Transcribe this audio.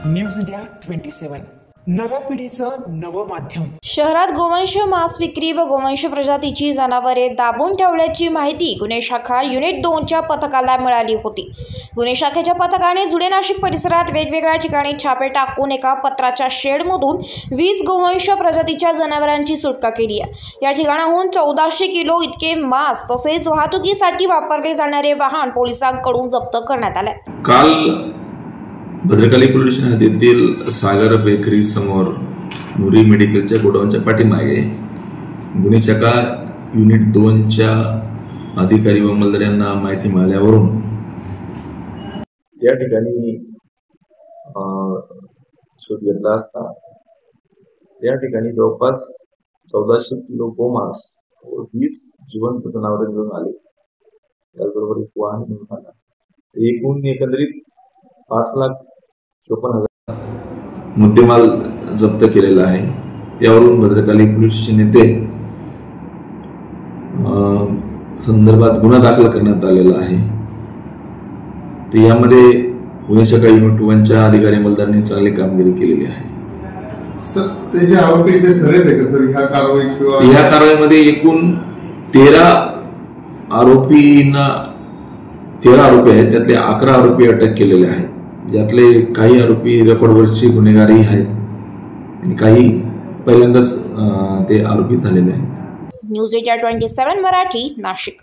News India 27 नव्या पिढीचं नवं माध्यम। शहरात गोवंश मांस विक्री व गोवंश प्रजातीची जनावरे दाबून ठेवल्याची माहिती गुन्हे शाखा युनिट 2च्या पथकाला मिळाली होती। गुन्हे शाखेच्या पथकाने जुने नाशिक परिसरात वेगवेगळ्या ठिकाणी छापे टाकून एका पत्राच्या शेडमधून 20 गोवंश प्रजातीच्या जनावरांची सुटका केली आहे। या ठिकाणाहून 1400 किलो इतके मांस तसेच वाहतुकीसाठी वापरले जाणारे वाहन पोलिसांकडून जप्त करण्यात आले। काल भद्रकाली पोलीस स्टेशन हद्दीतील सागर बेकरी समोर नुरी मेडिकलच्या गोडाऊनच्या पाठीमागे गुन्हे शाखा युनिट 2च्या अधिकारी व अंमलदार यांना माहिती मिळाल्यावरून त्या ठिकाणी शोध घेतला असता त्या ठिकाणी जवळपास 1400 किलो गोमांस व 20 जिवंत जनावरे घेऊन आले। त्याचबरोबर एक वाहन घेऊन आला। एकूण एकंदरीत 5,54,000 मुद्देमाल जप्त केलेला आहे। त्यावरून भद्रकाली पोलीस स्टेशन येथे संदर्भात गुन्हा दाखल करण्यात आलेला आहे। ते यामध्ये गुन्हे शाखा युनिट 1च्या अधिकारी अंमलदारांनी चांगली कामगिरी केलेली आहे। सर त्याचे आरोपी ते सरेत आहे का सर ह्या कारवाई किंवा ह्या कारवाईमध्ये एकूण 13 आरोपी आहेत। त्यातले 11 आरोपी अटक केलेले आहेत, ज्यातले काही आरोपी रेकॉर्डवरचे गुन्हेगारही आहेत आणि काही पहिल्यांदाच ते आरोपी झालेले आहेत। News India 27 Marathi Nashik.